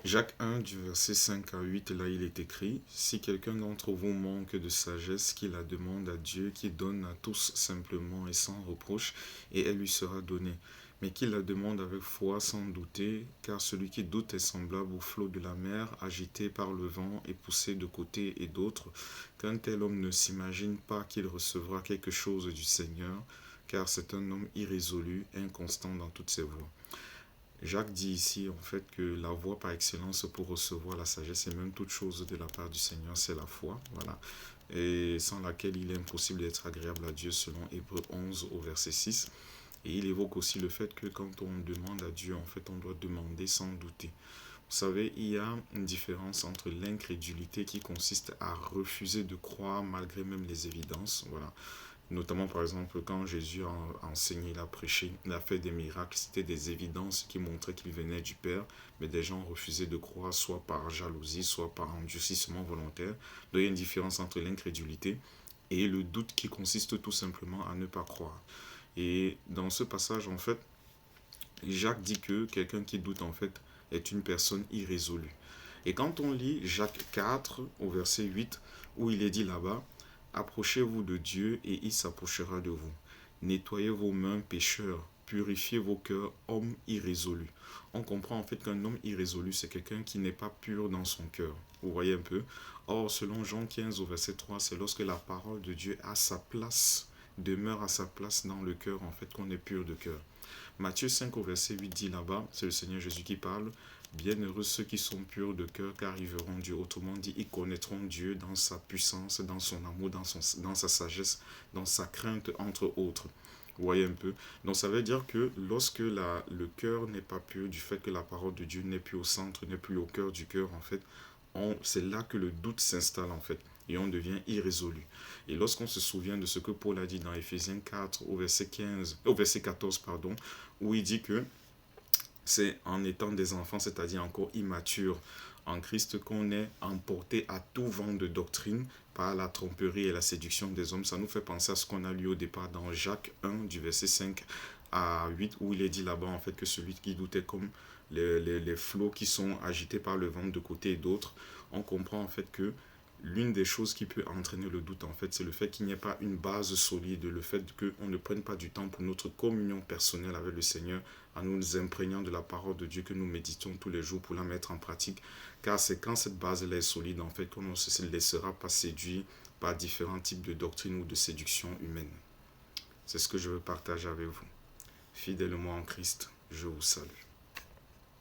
Jacques 1, du verset 5 à 8, là il est écrit: Si quelqu'un d'entre vous manque de sagesse, qu'il la demande à Dieu, qui donne à tous simplement et sans reproche, et elle lui sera donnée. Mais qu'il la demande avec foi, sans douter, car celui qui doute est semblable au flot de la mer, agité par le vent et poussé de côté et d'autre. Qu'un tel homme ne s'imagine pas qu'il recevra quelque chose du Seigneur, car c'est un homme irrésolu, inconstant dans toutes ses voies. Jacques dit ici en fait que la voie par excellence pour recevoir la sagesse et même toute chose de la part du Seigneur, c'est la foi, voilà, et sans laquelle il est impossible d'être agréable à Dieu selon Hébreux 11 au verset 6. Et il évoque aussi le fait que quand on demande à Dieu, en fait, on doit demander sans douter. Vous savez, il y a une différence entre l'incrédulité qui consiste à refuser de croire malgré même les évidences, voilà. Notamment, par exemple, quand Jésus a enseigné, il a prêché, il a fait des miracles, c'était des évidences qui montraient qu'il venait du Père, mais des gens refusaient de croire, soit par jalousie, soit par endurcissement volontaire. Donc, il y a une différence entre l'incrédulité et le doute qui consiste tout simplement à ne pas croire. Et dans ce passage, en fait, Jacques dit que quelqu'un qui doute, en fait, est une personne irrésolue. Et quand on lit Jacques 4 au verset 8, où il est dit là-bas: Approchez-vous de Dieu et il s'approchera de vous. Nettoyez vos mains, pécheurs. Purifiez vos cœurs, hommes irrésolus. On comprend en fait qu'un homme irrésolu, c'est quelqu'un qui n'est pas pur dans son cœur. Vous voyez un peu? Or, selon Jean 15 au verset 3, c'est lorsque la parole de Dieu a sa place, demeure à sa place dans le cœur, en fait, qu'on est pur de cœur. Matthieu 5 au verset 8 dit là-bas, c'est le Seigneur Jésus qui parle: Bienheureux ceux qui sont purs de cœur, car ils verront Dieu. Autrement dit, ils connaîtront Dieu dans sa puissance, dans son amour, dans sa sagesse, dans sa crainte, entre autres. Vous voyez un peu? Donc ça veut dire que lorsque le cœur n'est pas pur, du fait que la parole de Dieu n'est plus au centre, n'est plus au cœur du cœur, en fait, c'est là que le doute s'installe, en fait, et on devient irrésolu. Et lorsqu'on se souvient de ce que Paul a dit dans Éphésiens 4 au verset 14, pardon, où il dit que c'est en étant des enfants, c'est-à-dire encore immatures en Christ, qu'on est emporté à tout vent de doctrine par la tromperie et la séduction des hommes. Ça nous fait penser à ce qu'on a lu au départ dans Jacques 1 du verset 5 à 8, où il est dit là-bas en fait que celui qui doutait comme les flots qui sont agités par le vent de côté et d'autres. On comprend en fait que l'une des choses qui peut entraîner le doute, en fait, c'est le fait qu'il n'y ait pas une base solide, le fait qu'on ne prenne pas du temps pour notre communion personnelle avec le Seigneur, en nous imprégnant de la parole de Dieu que nous méditons tous les jours pour la mettre en pratique. Car c'est quand cette base-là est solide, en fait, qu'on ne se laissera pas séduire par différents types de doctrines ou de séduction humaine. C'est ce que je veux partager avec vous. Fidèlement en Christ, je vous salue.